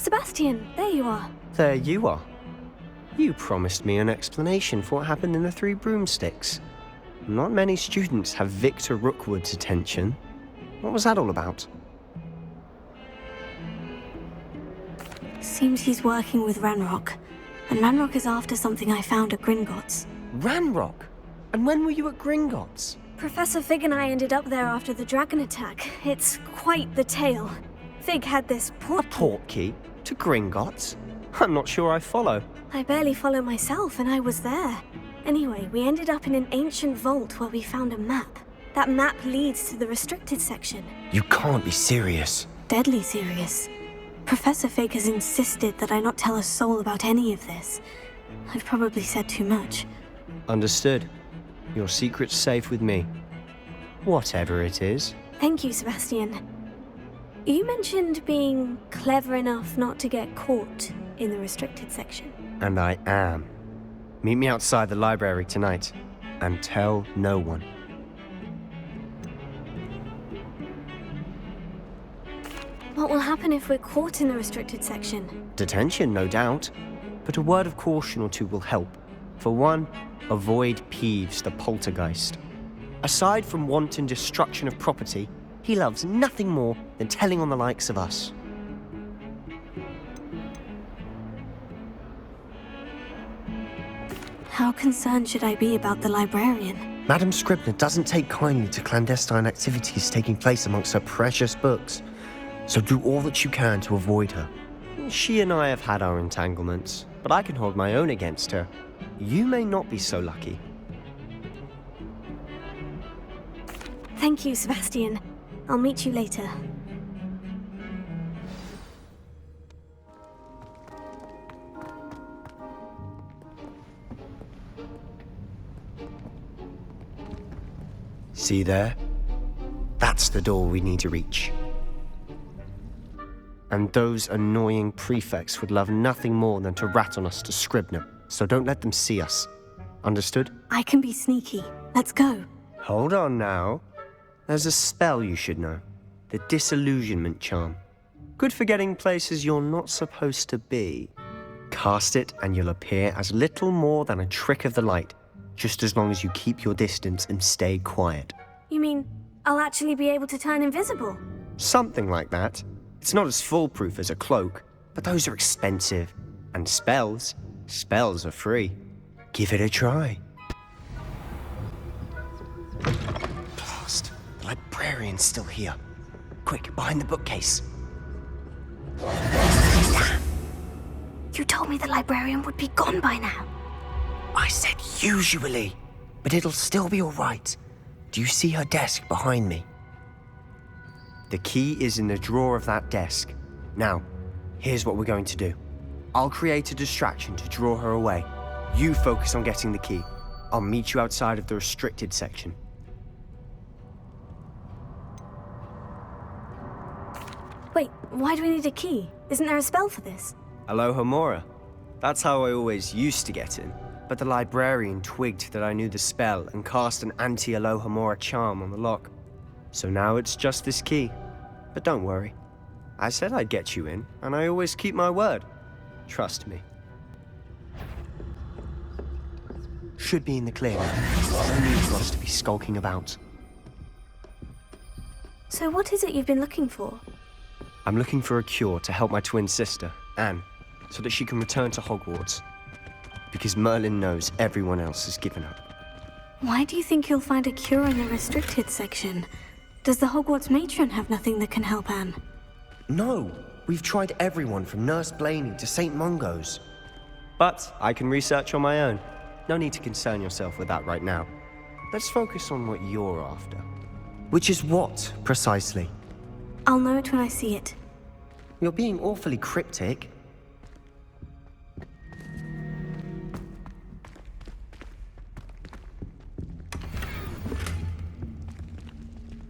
Sebastian, there you are. There you are. You promised me an explanation for what happened in the Three Broomsticks. Not many students have Victor Rookwood's attention. What was that all about? Seems he's working with Ranrock. And Ranrock is after something I found at Gringotts. Ranrock? And when were you at Gringotts? Professor Fig and I ended up there after the dragon attack. It's quite the tale. Fig had this portkey to Gringotts? I'm not sure I follow. I barely follow myself, and I was there. Anyway, we ended up in an ancient vault where we found a map. That map leads to the restricted section. You can't be serious. Deadly serious. Professor Fig has insisted that I not tell a soul about any of this. I've probably said too much. Understood. Your secret's safe with me. Whatever it is. Thank you, Sebastian. You mentioned being clever enough not to get caught in the restricted section. And I am. Meet me outside the library tonight, and tell no one. What will happen if we're caught in the restricted section? Detention, no doubt. But a word of caution or two will help. For one, avoid Peeves, the poltergeist. Aside from wanton destruction of property, he loves nothing more than telling on the likes of us. How concerned should I be about the librarian? Madame Scribner doesn't take kindly to clandestine activities taking place amongst her precious books, so do all that you can to avoid her. She and I have had our entanglements, but I can hold my own against her. You may not be so lucky. Thank you, Sebastian. I'll meet you later. See there? That's the door we need to reach. And those annoying prefects would love nothing more than to rat on us to Scribner, so don't let them see us. Understood? I can be sneaky. Let's go. Hold on now. There's a spell you should know. The Disillusionment Charm. Good for getting places you're not supposed to be. Cast it and you'll appear as little more than a trick of the light, just as long as you keep your distance and stay quiet. You mean I'll actually be able to turn invisible? Something like that. It's not as foolproof as a cloak, but those are expensive. And spells are free. Give it a try. Blast. The librarian's still here. Quick, behind the bookcase. You told me the librarian would be gone by now. I said usually, but it'll still be all right. Do you see her desk behind me? The key is in the drawer of that desk. Now, here's what we're going to do. I'll create a distraction to draw her away. You focus on getting the key. I'll meet you outside of the restricted section. Wait, why do we need a key? Isn't there a spell for this? Alohomora. That's how I always used to get in. But the librarian twigged that I knew the spell and cast an anti-Alohomora charm on the lock. So now it's just this key. But don't worry. I said I'd get you in, and I always keep my word. Trust me. Should be in the clear now. No need for us to be skulking about. So what is it you've been looking for? I'm looking for a cure to help my twin sister, Anne, so that she can return to Hogwarts. Because Merlin knows everyone else has given up. Why do you think you'll find a cure in the restricted section? Does the Hogwarts matron have nothing that can help Anne? No, we've tried everyone from Nurse Blaney to St. Mungo's. But I can research on my own. No need to concern yourself with that right now. Let's focus on what you're after. Which is what, precisely? I'll know it when I see it. You're being awfully cryptic.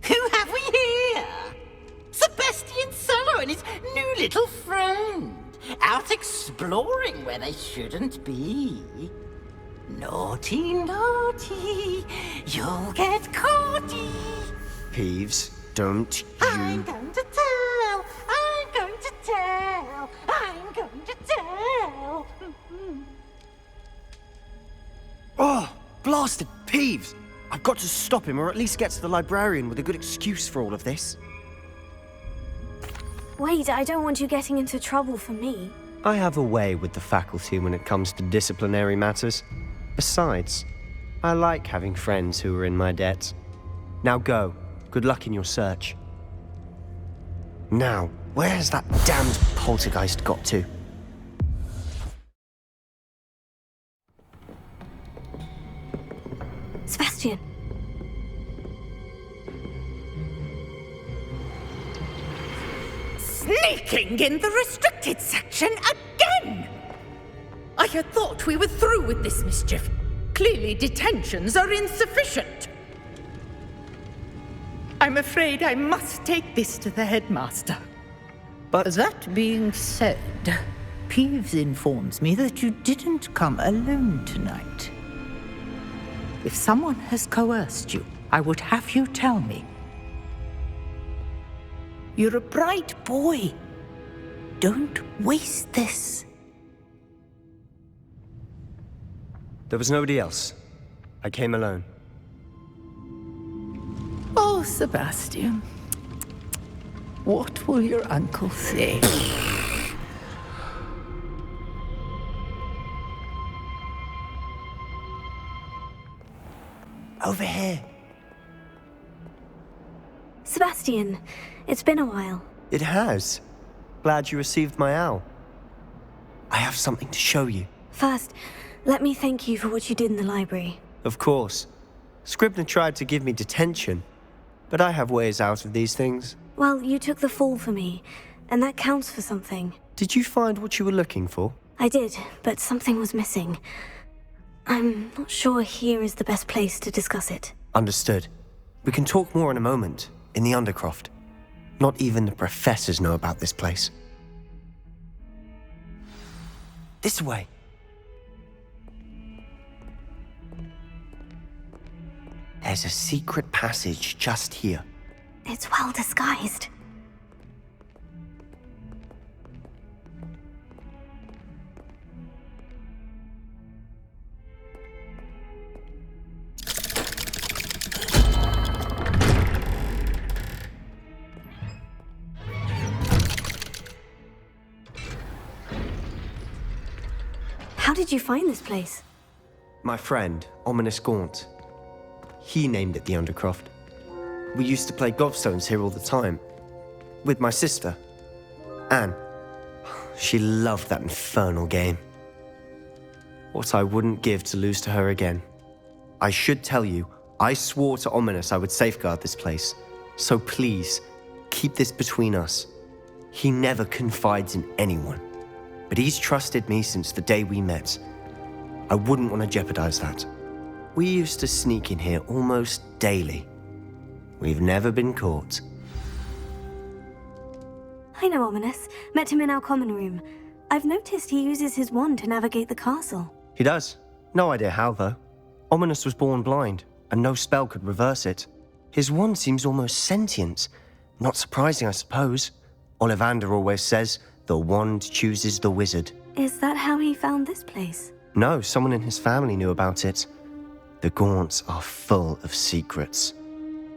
Who have we here? Sebastian Solo and his new little friend. Out exploring where they shouldn't be. Naughty, naughty, you'll get caughty. Peeves, don't you... I'm going to tell, I'm going to tell, I'm Blasted Peeves! I've got to stop him, or at least get to the librarian with a good excuse for all of this. Wait, I don't want you getting into trouble for me. I have a way with the faculty when it comes to disciplinary matters. Besides, I like having friends who are in my debt. Now go. Good luck in your search. Now, where has that damned poltergeist got to? Sebastian. Sneaking in the restricted section again! I had thought we were through with this mischief. Clearly detentions are insufficient. I'm afraid I must take this to the headmaster. But That being said, Peeves informs me that you didn't come alone tonight. If someone has coerced you, I would have you tell me. You're a bright boy. Don't waste this. there was nobody else. I came alone. Oh, Sebastian. What will your uncle say? Over here. Sebastian, it's been a while. It has. Glad you received my owl. I have something to show you. First, let me thank you for what you did in the library. Of course. Scribner tried to give me detention, but I have ways out of these things. Well, you took the fall for me, and that counts for something. Did you find what you were looking for? I did, but something was missing. I'm not sure here is the best place to discuss it. Understood. We can talk more in a moment, in the Undercroft. Not even the professors know about this place. This way. There's a secret passage just here. It's well disguised. How did you find this place? My friend, Ominis Gaunt. He named it the Undercroft. We used to play gobstones here all the time. With my sister, Anne. She loved that infernal game. What I wouldn't give to lose to her again. I should tell you, I swore to Ominis I would safeguard this place. So please, keep this between us. He never confides in anyone. But he's trusted me since the day we met. I wouldn't want to jeopardize that. We used to sneak in here almost daily. We've never been caught. I know Ominis. Met him in our common room. I've noticed he uses his wand to navigate the castle. He does. No idea how, though. Ominis was born blind, and no spell could reverse it. His wand seems almost sentient. Not surprising, I suppose. Ollivander always says, the wand chooses the wizard. Is that how he found this place? No, someone in his family knew about it. The Gaunts are full of secrets.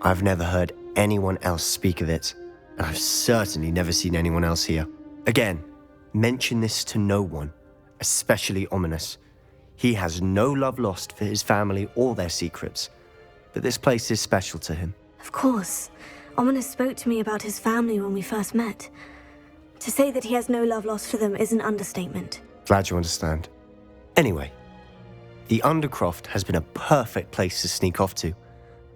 I've never heard anyone else speak of it, and I've certainly never seen anyone else here. Again, mention this to no one, especially Ominis. He has no love lost for his family or their secrets, but this place is special to him. Of course. Ominis spoke to me about his family when we first met. To say that he has no love lost for them is an understatement. Glad you understand. Anyway, the Undercroft has been a perfect place to sneak off to,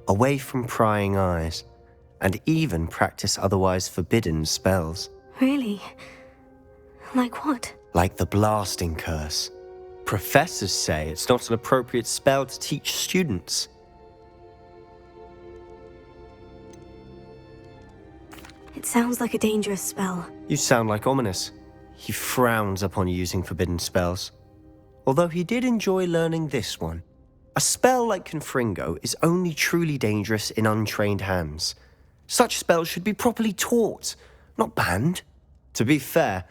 away from prying eyes, and even practice otherwise forbidden spells. Really? Like what? Like the blasting curse. Professors say it's not an appropriate spell to teach students. It sounds like a dangerous spell. You sound like Ominis. He frowns upon using forbidden spells. Although he did enjoy learning this one. A spell like Confringo is only truly dangerous in untrained hands. Such spells should be properly taught, not banned. To be fair,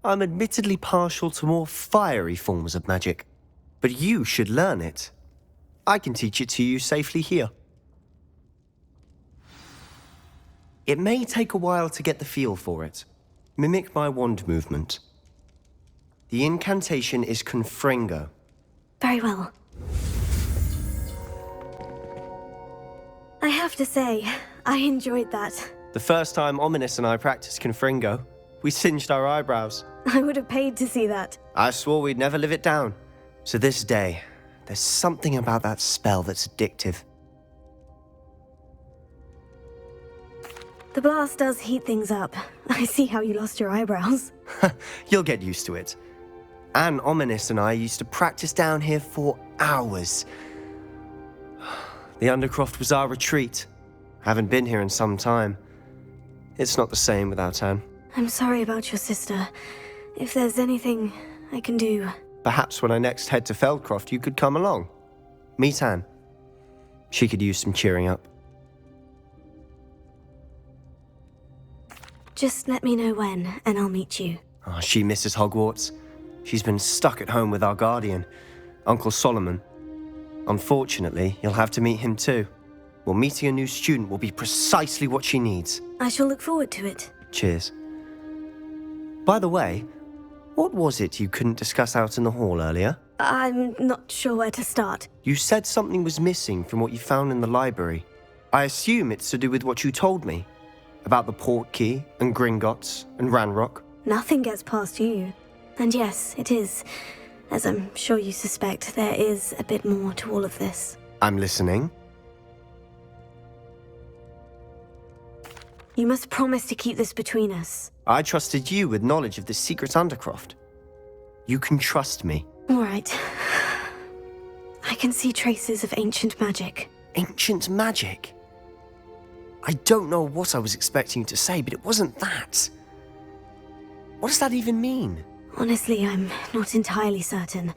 I'm admittedly partial to more fiery forms of magic. But you should learn it. I can teach it to you safely here. It may take a while to get the feel for it. Mimic my wand movement. The incantation is Confringo. Very well. I have to say, I enjoyed that. The first time Ominis and I practiced Confringo, we singed our eyebrows. I would have paid to see that. I swore we'd never live it down. So this day, there's something about that spell that's addictive. The blast does heat things up. I see how you lost your eyebrows. You'll get used to it. Anne, Ominis and I used to practice down here for hours. The Undercroft was our retreat. Haven't been here in some time. It's not the same without Anne. I'm sorry about your sister. If there's anything I can do... Perhaps when I next head to Feldcroft, you could come along. Meet Anne. She could use some cheering up. Just let me know when, and I'll meet you. Oh, she misses Hogwarts. She's been stuck at home with our guardian, Uncle Solomon. Unfortunately, you'll have to meet him too. Well, meeting a new student will be precisely what she needs. I shall look forward to it. Cheers. By the way, what was it you couldn't discuss out in the hall earlier? I'm not sure where to start. You said something was missing from what you found in the library. I assume it's to do with what you told me. About the Portkey, and Gringotts, and Ranrock. Nothing gets past you. And yes, it is. As I'm sure you suspect, there is a bit more to all of this. I'm listening. You must promise to keep this between us. I trusted you with knowledge of the secret Undercroft. You can trust me. All right. I can see traces of ancient magic. Ancient magic? I don't know what I was expecting you to say, but it wasn't that. What does that even mean? Honestly, I'm not entirely certain.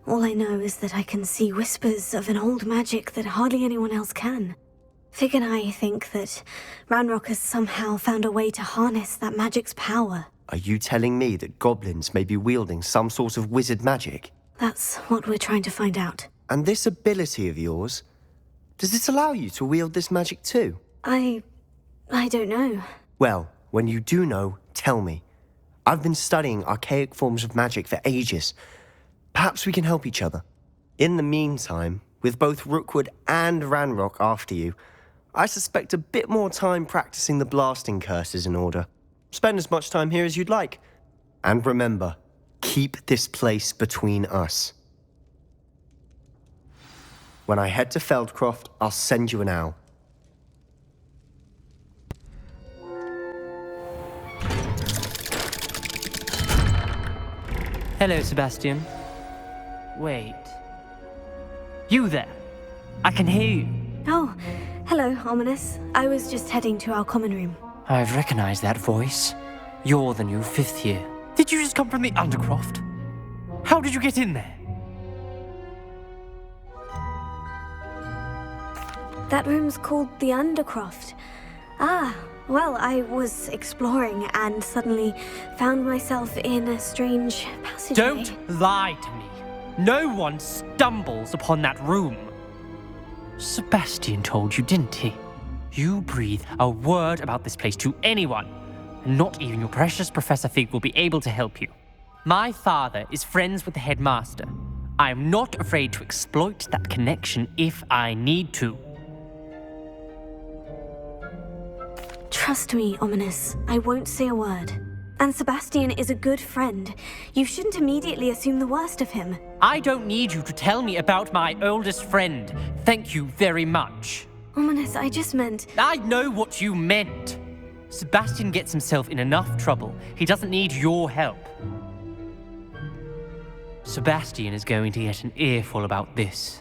All I know is that I can see whispers of an old magic that hardly anyone else can. Fig and I think that Ranrock has somehow found a way to harness that magic's power. Are you telling me that goblins may be wielding some sort of wizard magic? That's what we're trying to find out. And this ability of yours, does it allow you to wield this magic too? I don't know. Well, when you do know, tell me. I've been studying archaic forms of magic for ages. Perhaps we can help each other. In the meantime, with both Rookwood and Ranrock after you, I suspect a bit more time practicing the blasting curse is in order. Spend as much time here as you'd like. And remember, keep this place between us. When I head to Feldcroft, I'll send you an owl. Hello, Sebastian. Wait. You there? I can hear you. Oh, hello, Ominis. I was just heading to our common room. I've recognized that voice. You're the new 5th year. Did you just come from the Undercroft? How did you get in there? That room's called the Undercroft. Ah, well, I was exploring and suddenly found myself in a strange passageway. Don't lie to me. No one stumbles upon that room. Sebastian told you, didn't he? You breathe a word about this place to anyone, and not even your precious Professor Fig will be able to help you. My father is friends with the headmaster. I am not afraid to exploit that connection if I need to. Trust me, Ominis. I won't say a word. And Sebastian is a good friend. You shouldn't immediately assume the worst of him. I don't need you to tell me about my oldest friend. Thank you very much. Ominis, I just meant... I know what you meant. Sebastian gets himself in enough trouble. He doesn't need your help. Sebastian is going to get an earful about this.